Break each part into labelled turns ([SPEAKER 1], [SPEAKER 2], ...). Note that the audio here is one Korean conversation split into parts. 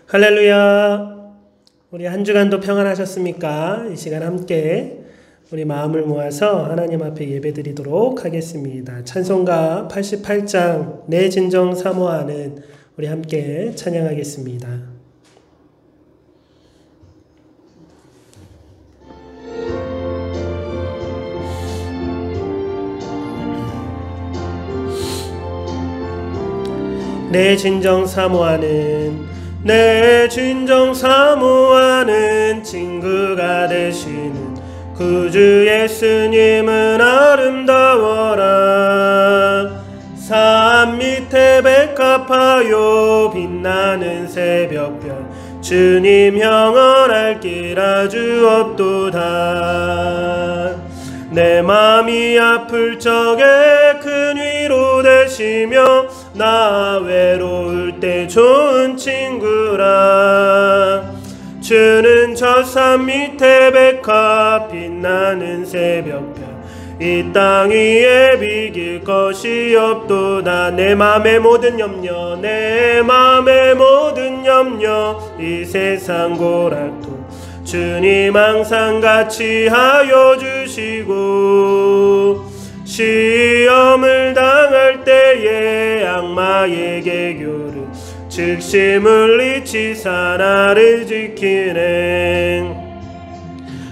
[SPEAKER 1] 할렐루야. 우리 한 주간도 평안하셨습니까? 이 시간 함께 우리 마음을 모아서 하나님 앞에 예배드리도록 하겠습니다. 찬송가 88장 내 진정 사모하는 우리 함께 찬양하겠습니다. 내 진정 사모하는 내 진정 사모하는 친구가 되시는 구주 예수님은 아름다워라. 산 밑에 백합하여 빛나는 새벽별 주님 영원할 길 아주 없도다. 내 맘이 아플 적에 큰 위로 되시며 나 외로울 때 좋은 친구라. 주는 저 산 밑에 백합 빛나는 새벽별 이 땅 위에 비길 것이 없도다. 내 맘의 모든 염려 내 맘의 모든 염려 이 세상 고락도 주님 항상 같이 하여 주시고 시험을 당할 때에 악마의 개교를 즉시 물리치사 나를 지키네.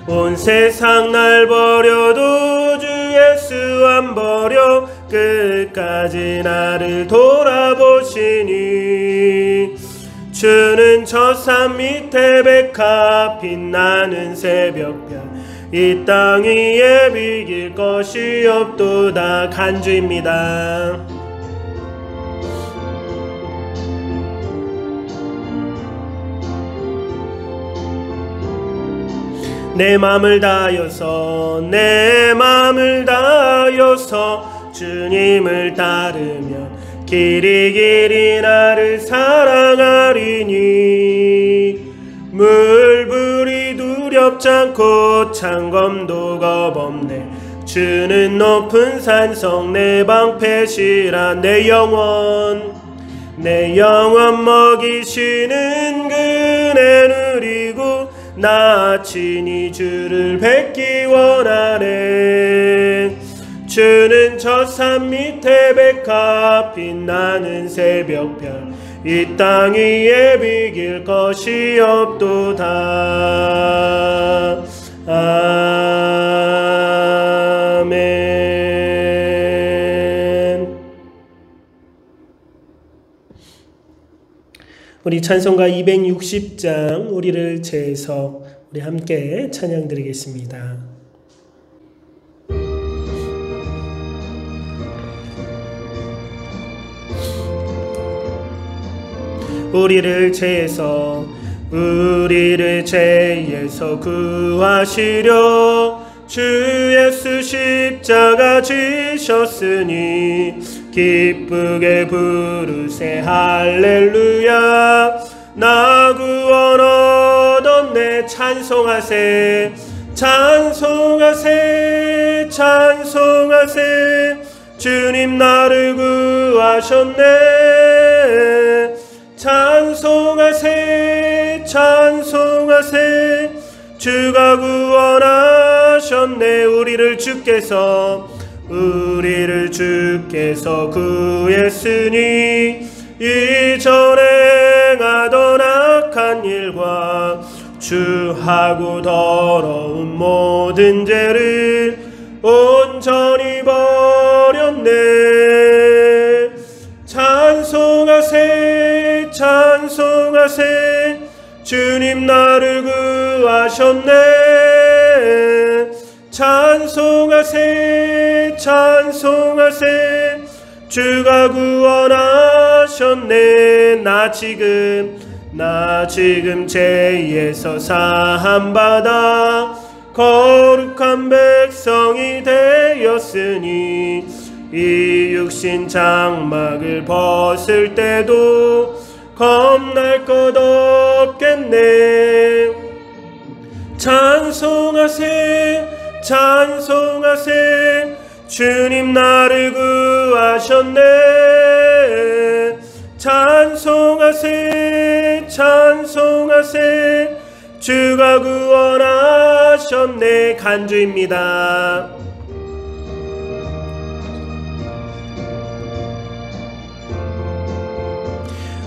[SPEAKER 1] 온 세상 날 버려도 주 예수 안 버려 끝까지 나를 돌아보시니. 주는 저 산 밑에 백합 빛나는 새벽별 이 땅 위에 비길 것이 없도다. 간주입니다. 내 맘을 다하여서 내 맘을 다하여서 주님을 따르면 길이 길이 나를 사랑하리니. 물불이 두렵지 않고 창검도 겁없네. 주는 높은 산성 내 방패시라. 내 영혼 먹이시는 그네 누리고 나 친히 주를 뵙기 원하네. 주는 저 산 밑에 백합 빛나는 새벽별 이 땅 위에 비길 것이 없도다. 아멘. 우리 찬송가 260장 우리를 제해서 우리 함께 찬양 드리겠습니다. 우리를 죄에서 구하시려 주 예수 십자가 지셨으니 기쁘게 부르세 할렐루야. 나 구원 얻었네. 찬송하세 찬송하세 찬송하세. 주님 나를 구하셨네. 찬송하세 찬송하세. 주가 구원하셨네. 우리를 주께서 구했으니 이전에 행하던 악한 일과 주하고 더러운 모든 죄를 온전히 버렸네. 찬송하세 찬송하세. 주님 나를 구하셨네. 찬송하세 찬송하세. 주가 구원하셨네. 나 지금 죄에서 사함받아 거룩한 백성이 되었으니 이 육신 장막을 벗을 때도 겁날 것 없겠네. 찬송하세 찬송하세. 주님 나를 구하셨네. 찬송하세 찬송하세 주가 구원하셨네. 간주입니다.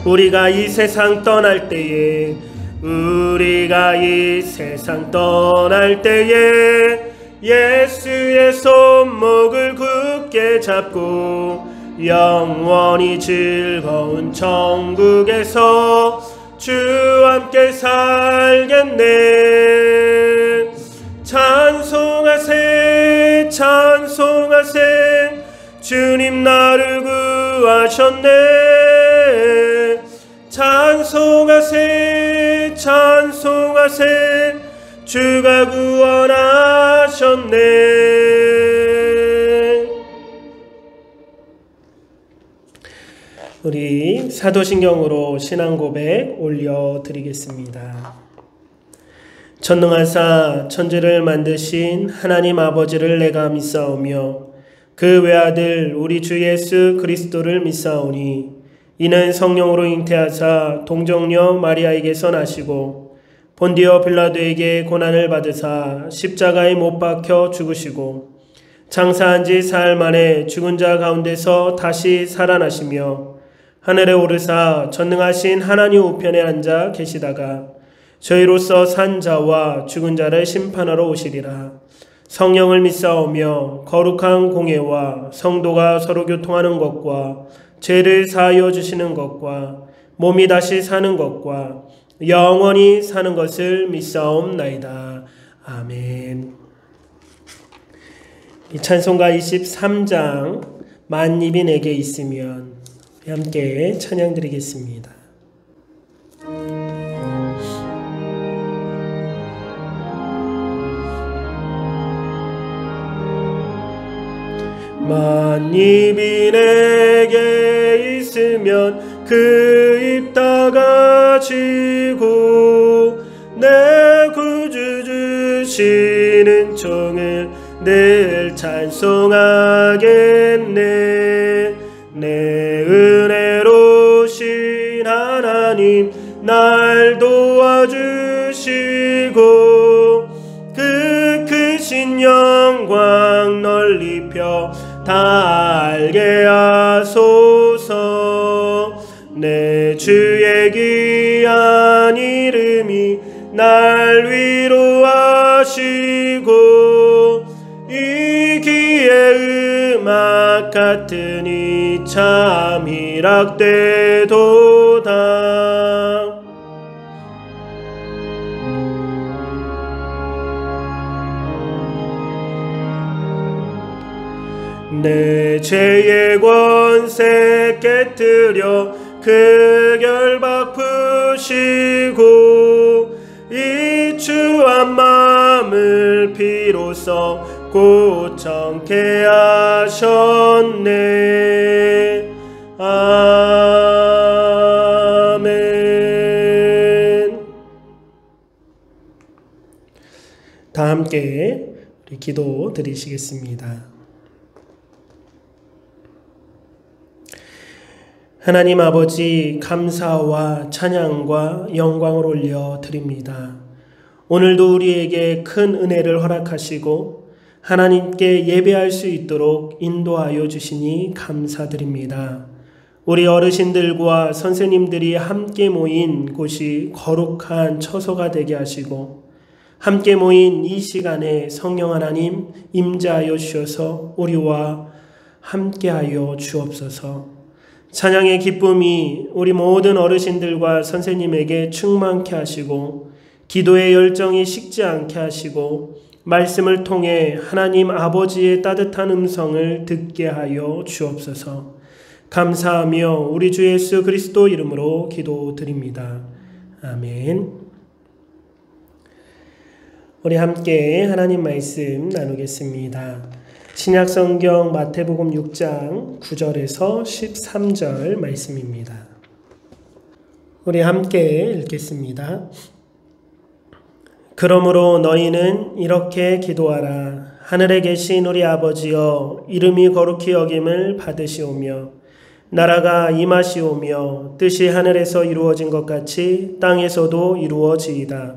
[SPEAKER 1] 우리가 이 세상 떠날 때에 우리가 이 세상 떠날 때에 예수의 손목을 굳게 잡고 영원히 즐거운 천국에서 주와 함께 살겠네. 찬송하세 찬송하세 주님 나를 구하셨네. 찬송하세 찬송하세 주가 구원하셨네. 우리 사도신경으로 신앙고백 올려드리겠습니다. 전능하사 천지를 만드신 하나님 아버지를 내가 믿사오며 그 외아들 우리 주 예수 그리스도를 믿사오니 이는 성령으로 잉태하사 동정녀 마리아에게서 나시고 본디오 빌라도에게 고난을 받으사 십자가에 못 박혀 죽으시고 장사한 지 사흘 만에 죽은 자 가운데서 다시 살아나시며 하늘에 오르사 전능하신 하나님 우편에 앉아 계시다가 저희로서 산 자와 죽은 자를 심판하러 오시리라. 성령을 믿사오며 거룩한 공예와 성도가 서로 교통하는 것과 죄를 사하여 주시는 것과 몸이 다시 사는 것과 영원히 사는 것을 믿사옵나이다. 아멘. 이 찬송가 23장 만입이 내게 있으면 함께 찬양 드리겠습니다. 만입이 내게 있으면 그 입 다 가지고 내 구주 주시는 종을 늘 찬송하겠네. 내 은혜로우신 하나님 날 도와주시고 그 크신 영광 널리 펴 다 알게 하소서. 내 주의 귀한 이름이 날 위로하시고 이 귀의 음악 같으니 참 희락되도다. 내 죄의 권세 깨뜨려 그 결박 푸시고 이 추한 마음을 비로소 고청케 하셨네. 아멘. 다 함께 우리 기도 드리시겠습니다. 하나님 아버지, 감사와 찬양과 영광을 올려 드립니다. 오늘도 우리에게 큰 은혜를 허락하시고 하나님께 예배할 수 있도록 인도하여 주시니 감사드립니다. 우리 어르신들과 선생님들이 함께 모인 곳이 거룩한 처소가 되게 하시고 함께 모인 이 시간에 성령 하나님 임재하여 주셔서 우리와 함께하여 주옵소서. 찬양의 기쁨이 우리 모든 어르신들과 선생님에게 충만케 하시고 기도의 열정이 식지 않게 하시고 말씀을 통해 하나님 아버지의 따뜻한 음성을 듣게 하여 주옵소서. 감사하며 우리 주 예수 그리스도 이름으로 기도드립니다. 아멘. 우리 함께 하나님 말씀 나누겠습니다. 신약성경 마태복음 6장 9절에서 13절 말씀입니다. 우리 함께 읽겠습니다. 그러므로 너희는 이렇게 기도하라. 하늘에 계신 우리 아버지여, 이름이 거룩히 여김을 받으시오며 나라가 임하시오며 뜻이 하늘에서 이루어진 것 같이 땅에서도 이루어지이다.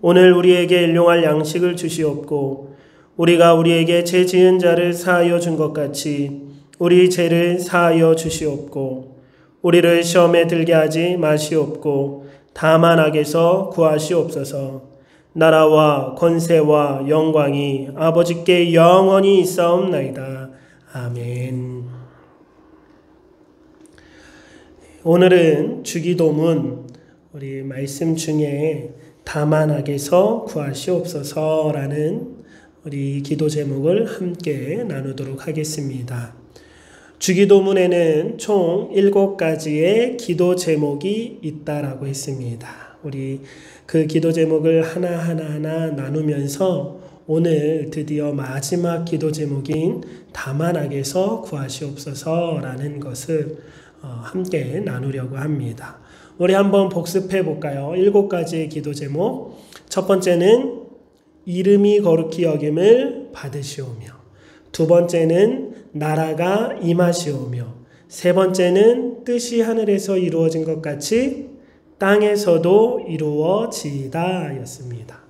[SPEAKER 1] 오늘 우리에게 일용할 양식을 주시옵고 우리가 우리에게 죄 지은 자를 사하여 준 것 같이 우리 죄를 사하여 주시옵고 우리를 시험에 들게 하지 마시옵고 다만 악에서 구하시옵소서. 나라와 권세와 영광이 아버지께 영원히 있사옵나이다. 아멘. 오늘은 주기도문 우리 말씀 중에 다만 악에서 구하시옵소서라는 우리 기도 제목을 함께 나누도록 하겠습니다. 주기도문에는 총 7가지의 기도 제목이 있다라고 했습니다. 우리 그 기도 제목을 하나하나 나누면서 오늘 드디어 마지막 기도 제목인 다만 악에서 구하시옵소서라는 것을 함께 나누려고 합니다. 우리 한번 복습해 볼까요? 7가지의 기도 제목. 첫 번째는 이름이 거룩히 여김을 받으시오며, 두 번째는 나라가 임하시오며, 세 번째는 뜻이 하늘에서 이루어진 것 같이 땅에서도 이루어지이다 였습니다.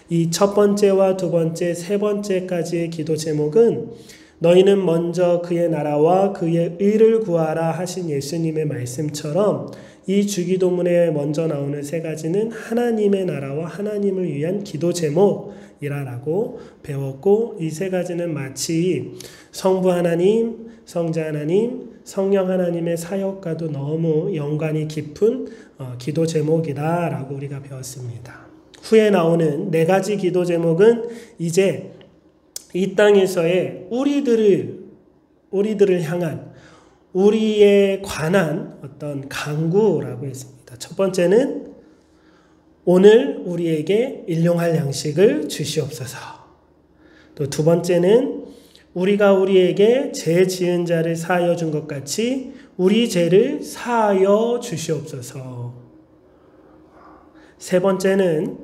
[SPEAKER 1] 이 첫 번째와 두 번째, 세 번째까지의 기도 제목은 너희는 먼저 그의 나라와 그의 의를 구하라 하신 예수님의 말씀처럼 이 주기도문에 먼저 나오는 세 가지는 하나님의 나라와 하나님을 위한 기도 제목이라고 배웠고, 이 세 가지는 마치 성부 하나님, 성자 하나님, 성령 하나님의 사역과도 너무 연관이 깊은 기도 제목이다라고 우리가 배웠습니다. 후에 나오는 4가지 기도 제목은 이제 이 땅에서의 우리들을 향한 우리에 관한 어떤 간구라고 했습니다. 첫 번째는 오늘 우리에게 일용할 양식을 주시옵소서. 또 두 번째는 우리가 우리에게 죄 지은 자를 사하여 준 것 같이 우리 죄를 사하여 주시옵소서. 세 번째는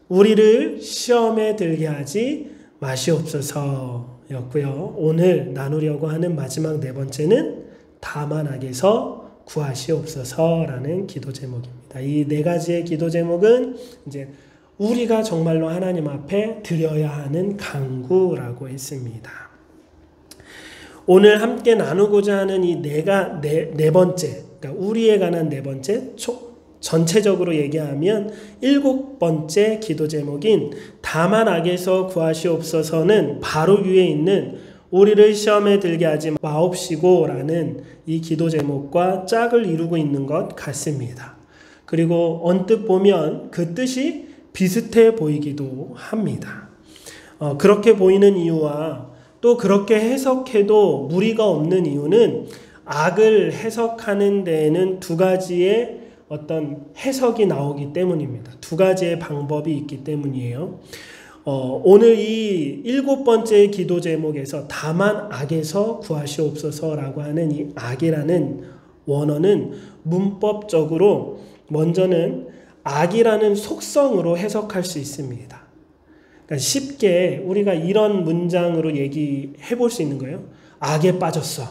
[SPEAKER 1] 우리를 시험에 들게 하지 마시옵소서였고요. 오늘 나누려고 하는 마지막 4번째는 다만 악에서 구하시옵소서라는 기도 제목입니다. 이 4가지의 기도 제목은 이제 우리가 정말로 하나님 앞에 드려야 하는 간구라고 했습니다. 오늘 함께 나누고자 하는 이 네 번째, 그러니까 우리에 관한 4번째, 전체적으로 얘기하면 7번째 기도 제목인 다만 악에서 구하시옵소서는 바로 위에 있는 우리를 시험에 들게 하지 마옵시고라는 이 기도 제목과 짝을 이루고 있는 것 같습니다. 그리고 언뜻 보면 그 뜻이 비슷해 보이기도 합니다. 그렇게 보이는 이유와 또 그렇게 해석해도 무리가 없는 이유는 악을 해석하는 데에는 2가지의 어떤 해석이 나오기 때문입니다. 2가지의 방법이 있기 때문이에요. 오늘 이 7번째 기도 제목에서 다만 악에서 구하시옵소서라고 하는 이 악이라는 원어는 문법적으로 먼저는 악이라는 속성으로 해석할 수 있습니다. 그러니까 쉽게 우리가 이런 문장으로 얘기해 볼 수 있는 거예요. 악에 빠졌어.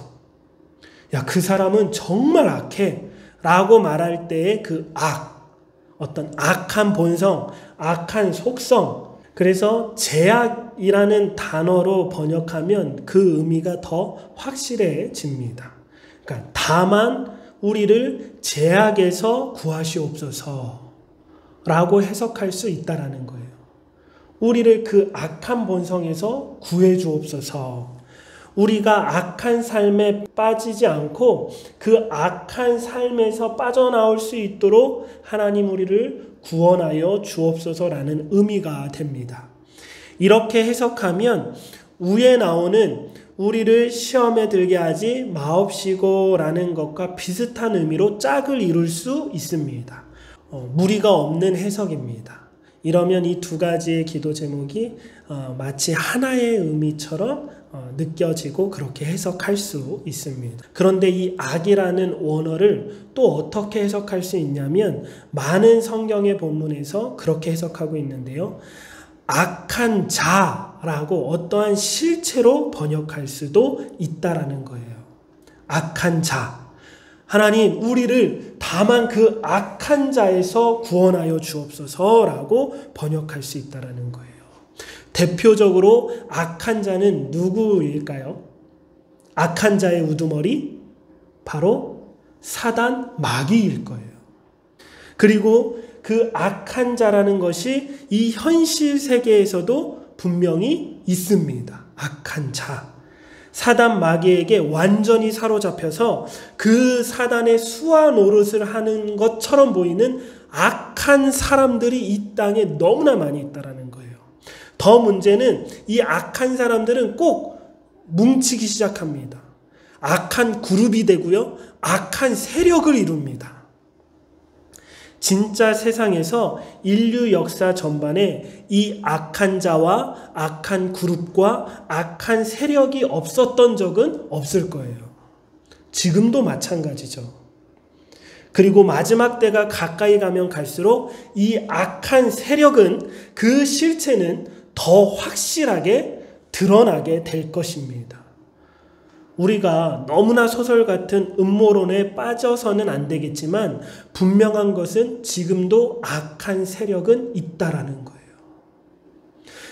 [SPEAKER 1] 야, 그 사람은 정말 악해. 라고 말할 때의 그 악, 어떤 악한 본성, 악한 속성, 그래서 제약이라는 단어로 번역하면 그 의미가 더 확실해집니다. 그러니까 다만 우리를 제약에서 구하시옵소서 라고 해석할 수 있다라는 거예요. 우리를 그 악한 본성에서 구해 주옵소서. 우리가 악한 삶에 빠지지 않고 그 악한 삶에서 빠져나올 수 있도록 하나님 우리를 구원하여 주옵소서라는 의미가 됩니다. 이렇게 해석하면 위에 나오는 우리를 시험에 들게 하지 마옵시고라는 것과 비슷한 의미로 짝을 이룰 수 있습니다. 무리가 없는 해석입니다. 이러면 이 2가지의 기도 제목이 마치 하나의 의미처럼 느껴지고 그렇게 해석할 수 있습니다. 그런데 이 악이라는 원어를 또 어떻게 해석할 수 있냐면 많은 성경의 본문에서 그렇게 해석하고 있는데요. 악한 자라고 어떠한 실체로 번역할 수도 있다라는 거예요. 악한 자. 하나님, 우리를 다만 그 악한 자에서 구원하여 주옵소서라고 번역할 수 있다라는 거예요. 대표적으로 악한 자는 누구일까요? 악한 자의 우두머리? 바로 사단 마귀일 거예요. 그리고 그 악한 자라는 것이 이 현실 세계에서도 분명히 있습니다. 악한 자. 사단 마귀에게 완전히 사로잡혀서 그 사단의 수화 노릇을 하는 것처럼 보이는 악한 사람들이 이 땅에 너무나 많이 있다는 거예요. 더 문제는 이 악한 사람들은 꼭 뭉치기 시작합니다. 악한 그룹이 되고요. 악한 세력을 이룹니다. 진짜 세상에서 인류 역사 전반에 이 악한 자와 악한 그룹과 악한 세력이 없었던 적은 없을 거예요. 지금도 마찬가지죠. 그리고 마지막 때가 가까이 가면 갈수록 이 악한 세력은 그 실체는 더 확실하게 드러나게 될 것입니다. 우리가 너무나 소설 같은 음모론에 빠져서는 안 되겠지만 분명한 것은 지금도 악한 세력은 있다라는 거예요.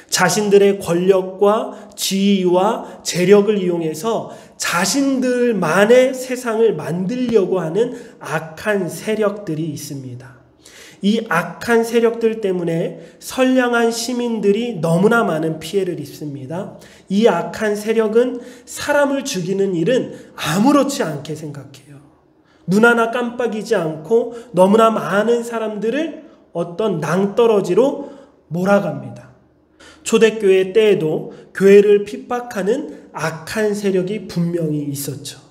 [SPEAKER 1] 자신들의 권력과 지위와 재력을 이용해서 자신들만의 세상을 만들려고 하는 악한 세력들이 있습니다. 이 악한 세력들 때문에 선량한 시민들이 너무나 많은 피해를 입습니다. 이 악한 세력은 사람을 죽이는 일은 아무렇지 않게 생각해요. 눈 하나 깜빡이지 않고 너무나 많은 사람들을 어떤 낭떠러지로 몰아갑니다. 초대교회 때에도 교회를 핍박하는 악한 세력이 분명히 있었죠.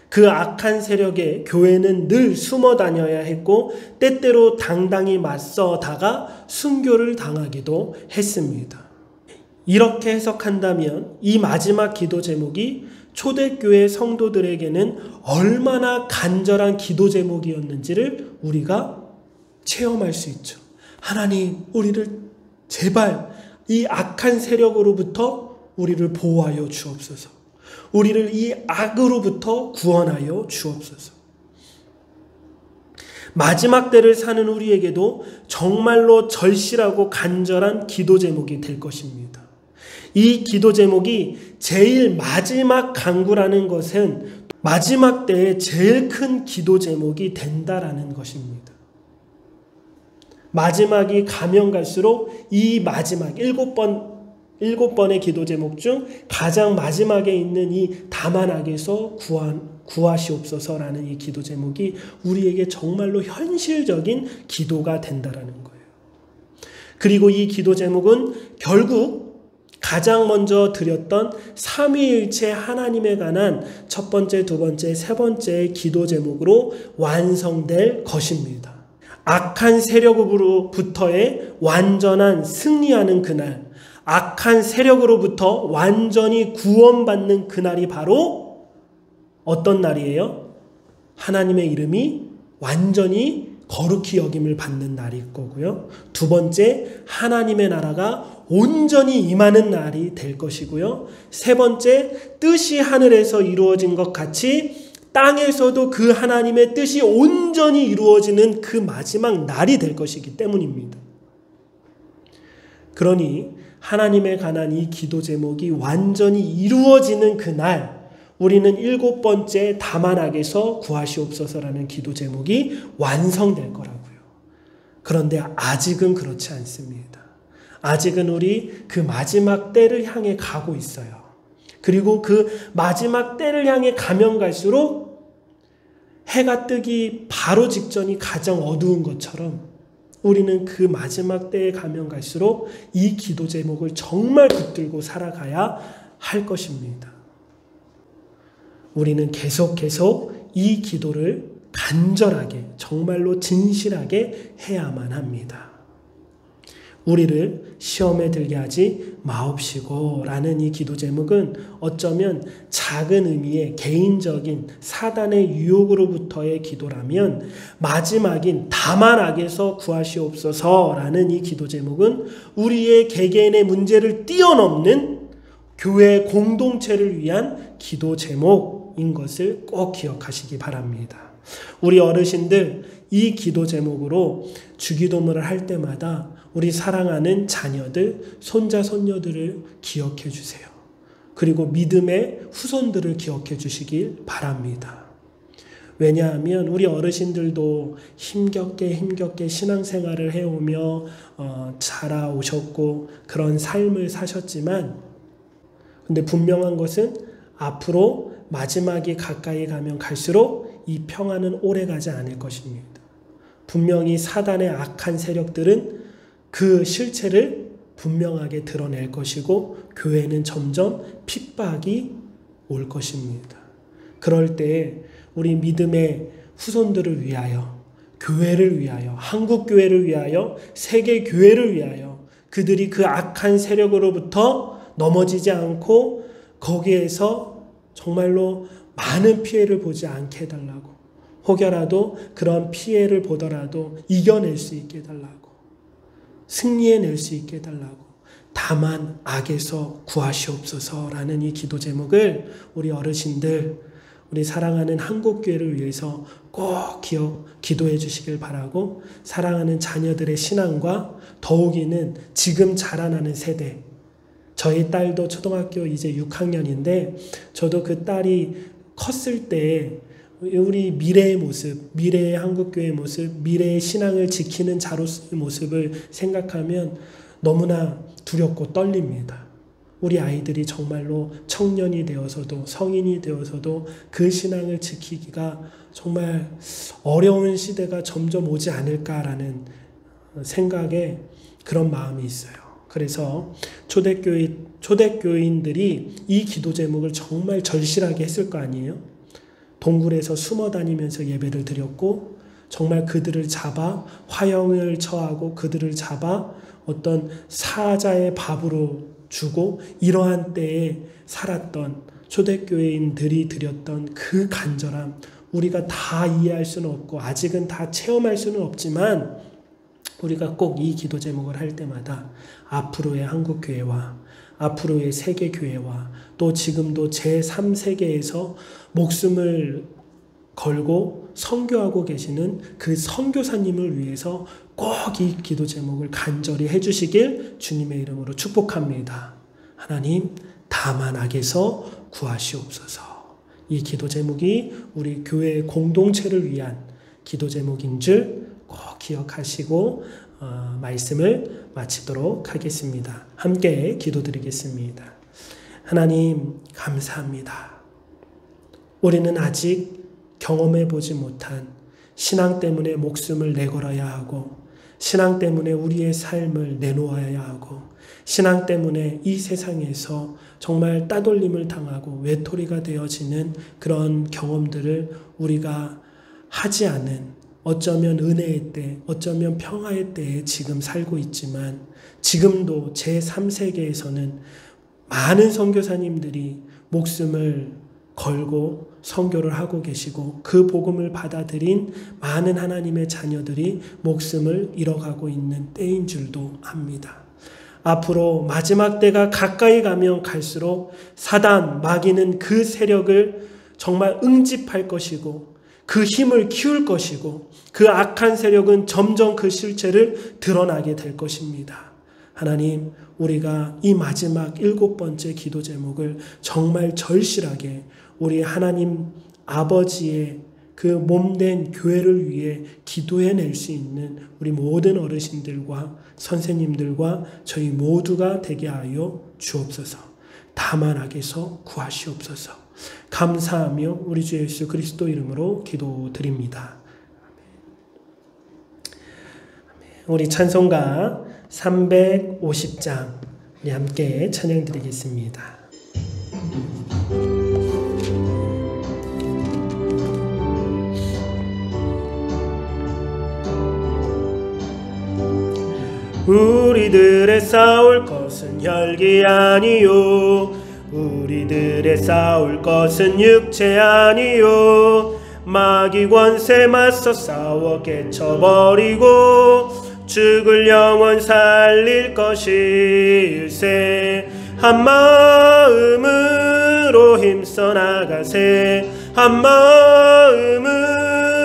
[SPEAKER 1] 그 악한 세력에 교회는 늘 숨어 다녀야 했고 때때로 당당히 맞서다가 순교를 당하기도 했습니다. 이렇게 해석한다면 이 마지막 기도 제목이 초대교회 성도들에게는 얼마나 간절한 기도 제목이었는지를 우리가 체험할 수 있죠. 하나님, 우리를 제발 이 악한 세력으로부터 우리를 보호하여 주옵소서. 우리를 이 악으로부터 구원하여 주옵소서. 마지막 때를 사는 우리에게도 정말로 절실하고 간절한 기도 제목이 될 것입니다. 이 기도 제목이 제일 마지막 간구라는 것은 마지막 때에 제일 큰 기도 제목이 된다라는 것입니다. 마지막이 가면 갈수록 이 마지막 7번의 기도 제목 중 가장 마지막에 있는 이 다만 악에서 구하시옵소서라는 이 기도 제목이 우리에게 정말로 현실적인 기도가 된다라는 거예요. 그리고 이 기도 제목은 결국 가장 먼저 드렸던 삼위일체 하나님에 관한 첫 번째, 두 번째, 세 번째 기도 제목으로 완성될 것입니다. 악한 세력으로부터의 완전한 승리하는 그날, 악한 세력으로부터 완전히 구원받는 그날이 바로 어떤 날이에요? 하나님의 이름이 완전히 거룩히 여김을 받는 날일 거고요. 두 번째, 하나님의 나라가 온전히 임하는 날이 될 것이고요. 세 번째, 뜻이 하늘에서 이루어진 것 같이 땅에서도 그 하나님의 뜻이 온전히 이루어지는 그 마지막 날이 될 것이기 때문입니다. 그러니 하나님에 관한 이 기도 제목이 완전히 이루어지는 그날 우리는 7번째 다만 악에서 구하시옵소서라는 기도 제목이 완성될 거라고요. 그런데 아직은 그렇지 않습니다. 아직은 우리 그 마지막 때를 향해 가고 있어요. 그리고 그 마지막 때를 향해 가면 갈수록 해가 뜨기 바로 직전이 가장 어두운 것처럼 우리는 그 마지막 때에 가면 갈수록 이 기도 제목을 정말 붙들고 살아가야 할 것입니다. 우리는 계속 이 기도를 간절하게 정말로 진실하게 해야만 합니다. 우리를 시험에 들게 하지 마옵시고 라는 이 기도 제목은 어쩌면 작은 의미의 개인적인 사단의 유혹으로부터의 기도라면 마지막인 다만 악에서 구하시옵소서 라는 이 기도 제목은 우리의 개개인의 문제를 뛰어넘는 교회 공동체를 위한 기도 제목인 것을 꼭 기억하시기 바랍니다. 우리 어르신들 이 기도 제목으로 주기도문을 할 때마다 우리 사랑하는 자녀들, 손자, 손녀들을 기억해 주세요. 그리고 믿음의 후손들을 기억해 주시길 바랍니다. 왜냐하면 우리 어르신들도 힘겹게 신앙생활을 해오며 자라오셨고 그런 삶을 사셨지만, 근데 분명한 것은 앞으로 마지막이 가까이 가면 갈수록 이 평안은 오래가지 않을 것입니다. 분명히 사단의 악한 세력들은 그 실체를 분명하게 드러낼 것이고 교회는 점점 핍박이 올 것입니다. 그럴 때 우리 믿음의 후손들을 위하여, 교회를 위하여, 한국교회를 위하여, 세계교회를 위하여 그들이 그 악한 세력으로부터 넘어지지 않고 거기에서 정말로 많은 피해를 보지 않게 해달라고, 혹여라도 그런 피해를 보더라도 이겨낼 수 있게 해달라고, 승리해낼 수 있게 해달라고, 다만 악에서 구하시옵소서라는 이 기도 제목을 우리 어르신들, 우리 사랑하는 한국교회를 위해서 꼭 기도해 주시길 바라고, 사랑하는 자녀들의 신앙과 더욱이는 지금 자라나는 세대, 저희 딸도 초등학교 이제 6학년인데 저도 그 딸이 컸을 때 우리 미래의 모습, 미래의 한국교회의 모습, 미래의 신앙을 지키는 자로서의 모습을 생각하면 너무나 두렵고 떨립니다. 우리 아이들이 정말로 청년이 되어서도 성인이 되어서도 그 신앙을 지키기가 정말 어려운 시대가 점점 오지 않을까라는 생각에 그런 마음이 있어요. 그래서 초대교인들이 이 기도 제목을 정말 절실하게 했을 거 아니에요? 동굴에서 숨어 다니면서 예배를 드렸고, 정말 그들을 잡아 화형을 처하고 그들을 잡아 어떤 사자의 밥으로 주고, 이러한 때에 살았던 초대교인들이 드렸던 그 간절함, 우리가 다 이해할 수는 없고 아직은 다 체험할 수는 없지만 우리가 꼭 이 기도 제목을 할 때마다 앞으로의 한국교회와 앞으로의 세계교회와 또 지금도 제3세계에서 목숨을 걸고 선교하고 계시는 그 선교사님을 위해서 꼭 이 기도 제목을 간절히 해주시길 주님의 이름으로 축복합니다. 하나님, 다만 악에서 구하시옵소서. 이 기도 제목이 우리 교회 공동체를 위한 기도 제목인 줄 꼭 기억하시고 말씀을 마치도록 하겠습니다. 함께 기도드리겠습니다. 하나님, 감사합니다. 우리는 아직 경험해보지 못한 신앙 때문에 목숨을 내걸어야 하고, 신앙 때문에 우리의 삶을 내놓아야 하고, 신앙 때문에 이 세상에서 정말 따돌림을 당하고 외톨이가 되어지는 그런 경험들을 우리가 하지 않은, 어쩌면 은혜의 때, 어쩌면 평화의 때에 지금 살고 있지만, 지금도 제3세계에서는 많은 선교사님들이 목숨을 걸고 선교를 하고 계시고, 그 복음을 받아들인 많은 하나님의 자녀들이 목숨을 잃어가고 있는 때인 줄도 압니다. 앞으로 마지막 때가 가까이 가면 갈수록 사단, 마귀는 그 세력을 정말 응집할 것이고 그 힘을 키울 것이고, 그 악한 세력은 점점 그 실체를 드러나게 될 것입니다. 하나님, 우리가 이 마지막 7번째 기도 제목을 정말 절실하게 우리 하나님 아버지의 그 몸된 교회를 위해 기도해낼 수 있는 우리 모든 어르신들과 선생님들과 저희 모두가 되게 하여 주옵소서. 다만 악에서 구하시옵소서. 감사하며 우리 주 예수 그리스도 이름으로 기도드립니다. 우리 찬송가 350장 우리 함께 찬양드리겠습니다. 우리들의 싸울 것은 혈기 아니요, 우리들의 싸울 것은 육체 아니요, 마귀 권세 맞서 싸워 깨쳐버리고 죽을 영혼 살릴 것일세. 한 마음으로 힘써 나가세. 한 마음으로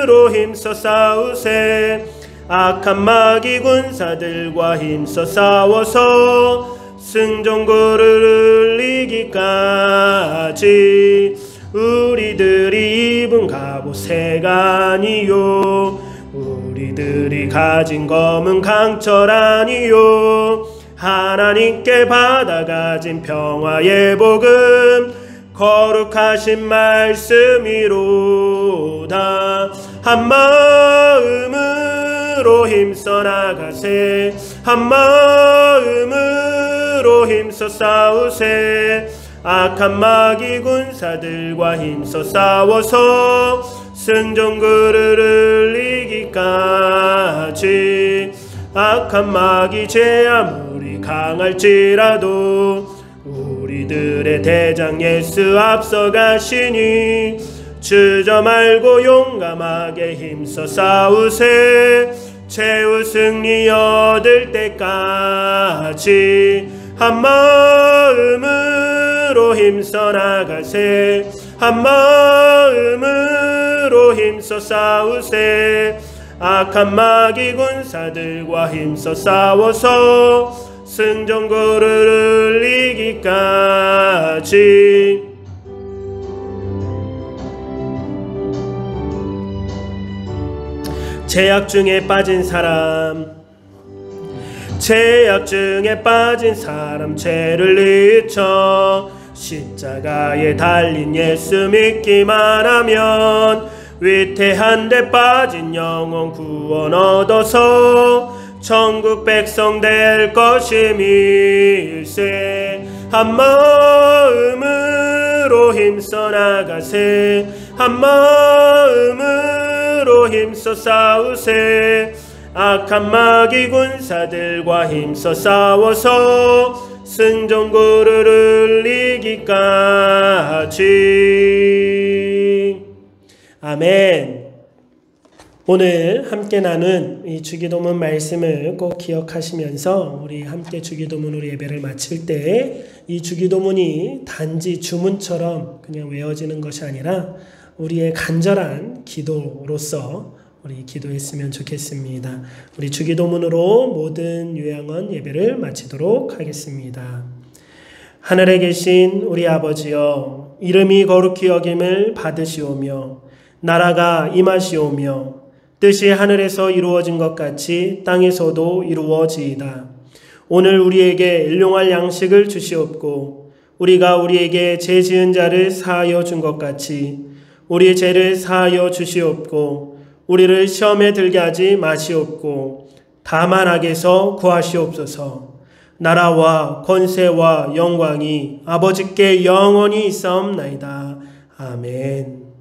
[SPEAKER 1] 마음으로 힘써 싸우세. 악한 마귀 군사들과 힘써 싸워서 승전고를 이기까지 우리들이 입은 갑옷새가 아니요 우리들이 가진 검은 강철 아니요 하나님께 받아가진 평화의 복음 거룩하신 말씀이로다. 한마음으로 힘써 나가세. 한마음으로 힘써 싸우세. 악한 마귀 군사들과 힘써 싸워서 승전그를 이기까지 악한 마귀 죄 아무리 강할지라도 우리들의 대장 예수 앞서가시니 주저 말고 용감하게 힘써 싸우세. 최후 승리 얻을 때까지 한마음으로 힘써 나가세. 한마음으로 힘써 싸우세. 악한 마귀 군사들과 힘써 싸워서 승전고를 이기까지 죄악 중에 빠진 사람 죄악 중에 빠진 사람 죄를 잊혀 십자가에 달린 예수 믿기만 하면 위태한 데 빠진 영혼 구원 얻어서 천국 백성 될 것임일세. 한마음으로 힘써 나가세. 한마음으로 힘써 싸우세. 악한 마귀 군사들과 힘써 싸워서 승전고를 이기까지. 아멘. 오늘 함께 나눈 이 주기도문 말씀을 꼭 기억하시면서 우리 함께 주기도문으로 예배를 마칠 때 이 주기도문이 단지 주문처럼 그냥 외워지는 것이 아니라 우리의 간절한 기도로서 우리 기도했으면 좋겠습니다. 우리 주기도문으로 모든 요양원 예배를 마치도록 하겠습니다. 하늘에 계신 우리 아버지여, 이름이 거룩히 여김을 받으시오며 나라가 임하시오며 뜻이 하늘에서 이루어진 것 같이 땅에서도 이루어지이다. 오늘 우리에게 일용할 양식을 주시옵고 우리가 우리에게 죄 지은 자를 사하여 준 것 같이 우리의 죄를 사하여 주시옵고 우리를 시험에 들게 하지 마시옵고 다만 악에서 구하시옵소서. 나라와 권세와 영광이 아버지께 영원히 있사옵나이다. 아멘.